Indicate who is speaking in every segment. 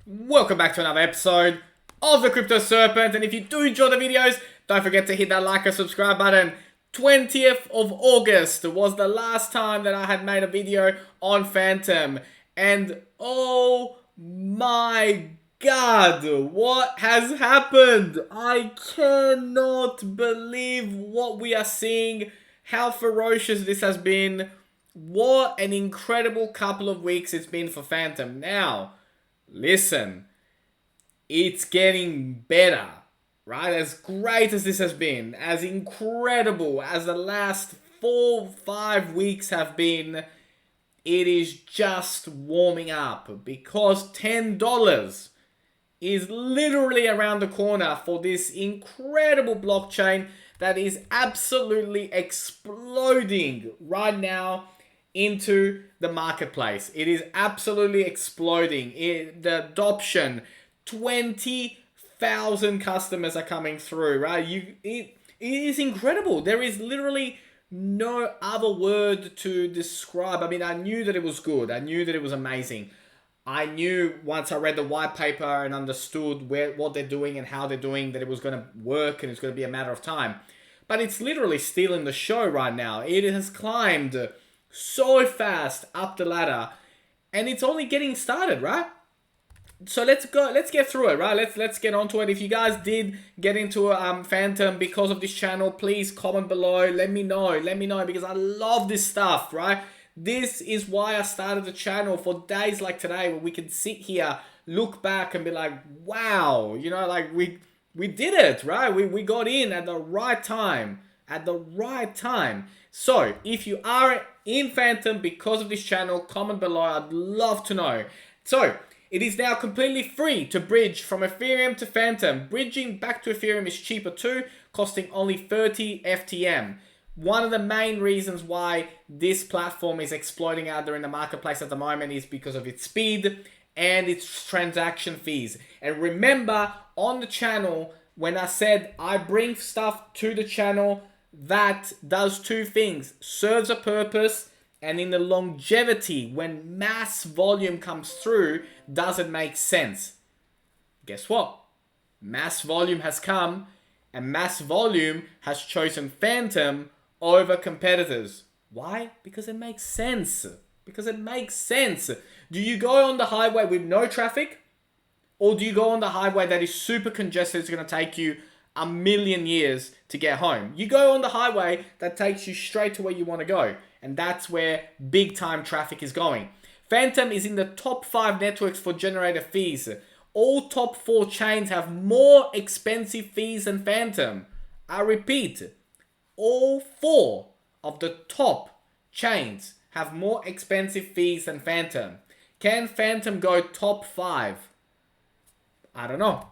Speaker 1: Welcome back to another episode of the Crypto Serpent, and if you do enjoy the videos, don't forget to hit that like and subscribe button. 20th of August was the last time that I had made a video on Fantom, and oh my god, what has happened? I cannot believe what we are seeing, how ferocious this has been. What an incredible couple of weeks it's been for Fantom. Now, listen, it's getting better, right? As great as this has been, as incredible as the last 4-5 weeks have been, it is just warming up because $10 is literally around the corner for this incredible blockchain that is absolutely exploding right now into the marketplace. It is absolutely exploding. The adoption, 20,000 customers are coming through, right? It is incredible. There is literally no other word to describe. I mean, I knew that it was good. I knew that it was amazing. I knew once I read the white paper and understood what they're doing and how they're doing that it was going to work and it's going to be a matter of time. But it's literally stealing the show right now. It has climbed so fast up the ladder, and it's only getting started, right? So let's get through it, right? Let's get onto it. If you guys did get into Fantom because of this channel, please comment below. Let me know because I love this stuff, right? This is why I started the channel, for days like today where we can sit here, look back and be like, wow, you know, like we did it, right? We got in at the right time, So if you are in Fantom because of this channel, comment below. I'd love to know. So it is now completely free to bridge from Ethereum to Fantom. Bridging back to Ethereum is cheaper too, costing only 30 FTM. One of the main reasons why this platform is exploding out there in the marketplace at the moment is because of its speed and its transaction fees. And remember, on the channel, when I said I bring stuff to the channel that does two things: serves a purpose, and in the longevity, when mass volume comes through, does it make sense? Guess what? Mass volume has come, and mass volume has chosen Fantom over competitors. Why? Because it makes sense. Do you go on the highway with no traffic? Or do you go on the highway that is super congested, it's going to take you a million years to get home? You go on the highway that takes you straight to where you want to go. And that's where big time traffic is going. Fantom is in the top 5 networks for generator fees. All top 4 chains have more expensive fees than Fantom. I repeat, all 4 of the top chains have more expensive fees than Fantom. Can Fantom go top 5? I don't know.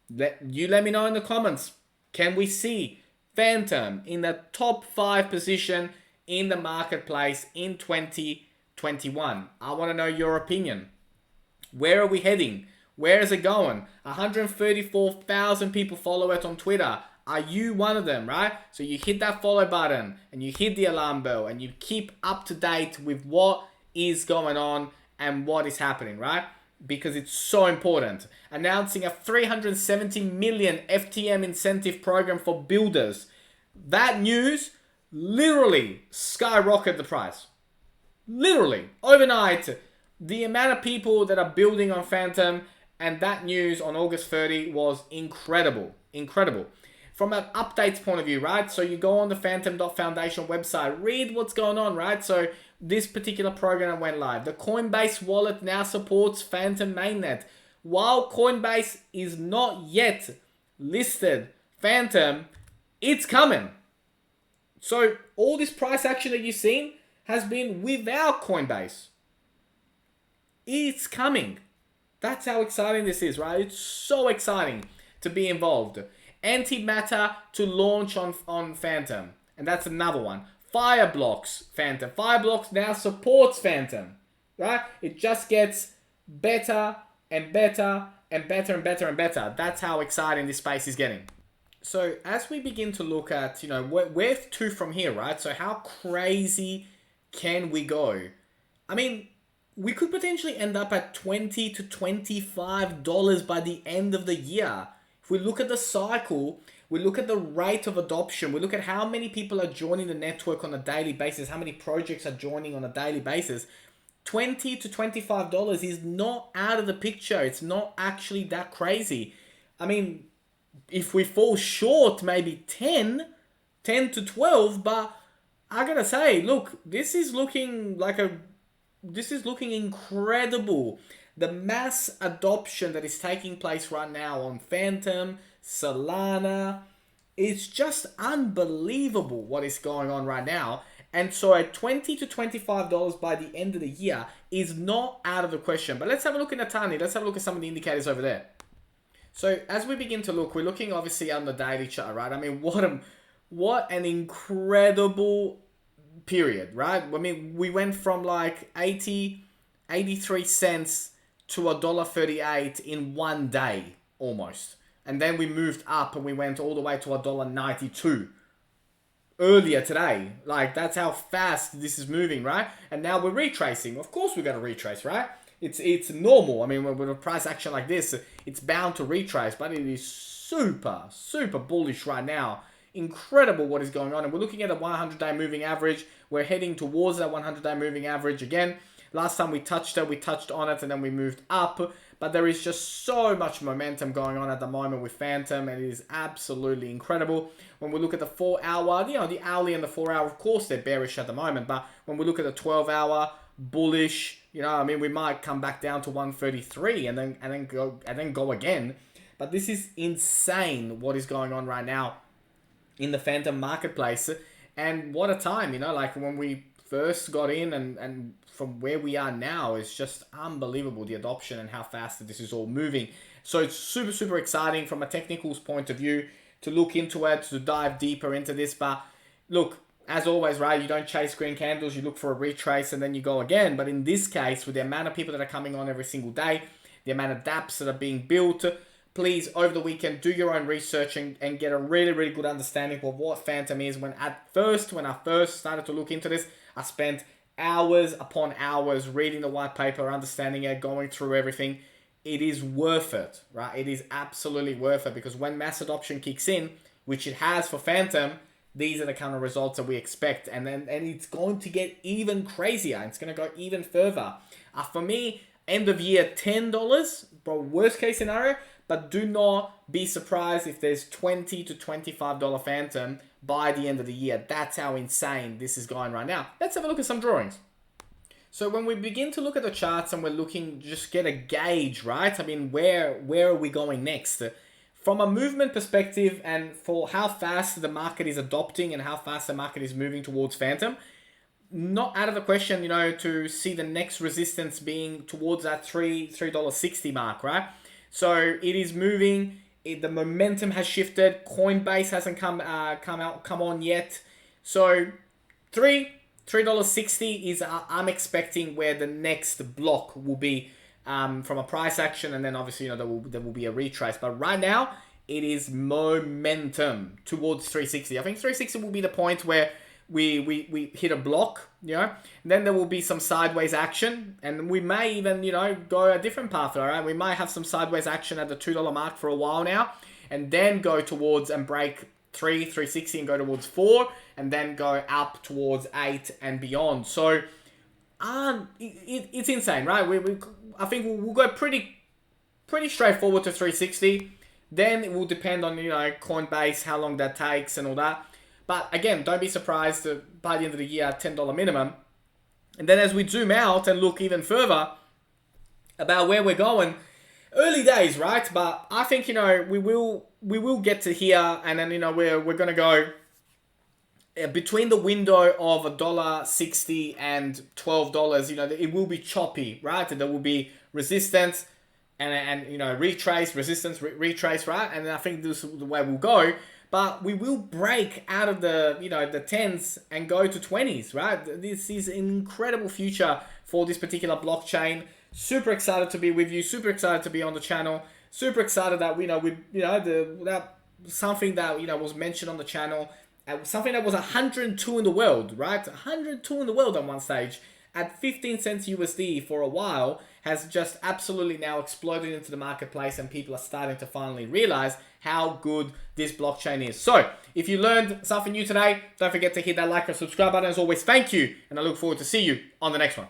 Speaker 1: Let me know in the comments. Can we see Fantom in the top 5 position in the marketplace in 2021? I want to know your opinion. Where are we heading? Where is it going? 134,000 people follow it on Twitter. Are you one of them, right? So you hit that follow button and you hit the alarm bell and you keep up to date with what is going on and what is happening, right? Because it's so important. Announcing a 370 million FTM incentive program for builders. That news literally skyrocketed the price. Literally. Overnight, the amount of people that are building on Fantom, and that news on August 30 was incredible. Incredible. From an updates point of view, right? So you go on the Fantom.Foundation website, read what's going on, right? So this particular program went live. The Coinbase wallet now supports Fantom mainnet. While Coinbase is not yet listed Fantom, it's coming. So all this price action that you've seen has been without Coinbase. It's coming. That's how exciting this is, right? It's so exciting to be involved. Antimatter to launch on Fantom. And that's another one. Fireblocks Fantom. Fireblocks now supports Fantom. Right? It just gets better and better and better and better and better. That's how exciting this space is getting. So as we begin to look at, you know, where to from here, right? So how crazy can we go? I mean, we could potentially end up at $20 to $25 by the end of the year. If we look at the cycle, we look at the rate of adoption, we look at how many people are joining the network on a daily basis, how many projects are joining on a daily basis. $20 to $25 is not out of the picture. It's not actually that crazy. I mean, if we fall short, maybe 10 to 12, but I gotta say, look, this is looking incredible. The mass adoption that is taking place right now on Fantom, Solana, it's just unbelievable what is going on right now. And so at $20 to $25 by the end of the year is not out of the question. But let's have a look at Natani. Let's have a look at some of the indicators over there. So as we begin to look, we're looking obviously on the daily chart, right? I mean, what an incredible period, right? I mean, we went from like 83 cents to $1.38 in one day almost. And then we moved up and we went all the way to $1.92 earlier today. Like, that's how fast this is moving, right? And now we're retracing. Of course we're going to retrace, right? It's normal. I mean, with a price action like this, it's bound to retrace, but it is super bullish right now. Incredible what is going on. And we're looking at a 100-day moving average. We're heading towards that 100-day moving average again. Last time we touched it, we touched on it, and then we moved up. But there is just so much momentum going on at the moment with Fantom, and it is absolutely incredible. When we look at the 4-hour, the hourly and the 4-hour, of course, they're bearish at the moment. But when we look at the 12-hour, bullish, I mean, we might come back down to 133 and then go again. But this is insane what is going on right now in the Fantom marketplace. And what a time, like when we first got in and from where we are now, is just unbelievable, the adoption and how fast this is all moving. So it's super exciting from a technicals point of view to look into it, to dive deeper into this. But look, as always, right, you don't chase green candles, you look for a retrace and then you go again. But in this case, with the amount of people that are coming on every single day, the amount of dApps that are being built, please, over the weekend, do your own research and get a really good understanding of what Fantom is. When I first started to look into this, I spent hours upon hours reading the white paper, understanding it, going through everything. It is worth it, right? It is absolutely worth it, because when mass adoption kicks in, which it has for Fantom, these are the kind of results that we expect. And it's going to get even crazier. It's going to go even further. For me, end of year, $10, bro, worst case scenario. But do not be surprised if there's $20 to $25 Fantom by the end of the year. That's how insane this is going right now. Let's have a look at some drawings. So when we begin to look at the charts and we're looking, just get a gauge, right? I mean, where are we going next? From a movement perspective and for how fast the market is adopting and how fast the market is moving towards Fantom, not out of the question, to see the next resistance being towards that $3.60 mark, right? So it is moving. The momentum has shifted. Coinbase hasn't come on yet. So $3.60 is I'm expecting where the next block will be from a price action, and then obviously there will be a retrace. But right now it is momentum towards 360. I think 360 will be the point where we hit a block, then there will be some sideways action, and we may even, go a different path, all right? We might have some sideways action at the $2 mark for a while now, and then go towards and break 360 and go towards 4, and then go up towards 8 and beyond. So it's insane, right? I think we'll go pretty straightforward to 360. Then it will depend on, Coinbase, how long that takes and all that. But again, don't be surprised by the end of the year, $10 minimum. And then as we zoom out and look even further about where we're going, early days, right? But I think, we will get to here, and then, we're going to go between the window of $1.60 and $12, it will be choppy, right? And there will be resistance and retrace, resistance, retrace, right? And I think this is the way we'll go. But we will break out of the, the 10s and go to 20s, right? This is an incredible future for this particular blockchain. Super excited to be with you. Super excited to be on the channel. Super excited that that something that was mentioned on the channel, something that was 102 in the world, right? 102 in the world on one stage, at 15 cents USD for a while has just absolutely now exploded into the marketplace, and people are starting to finally realize how good this blockchain is. So if you learned something new today, don't forget to hit that like or subscribe button. As always, thank you, and I look forward to see you on the next one.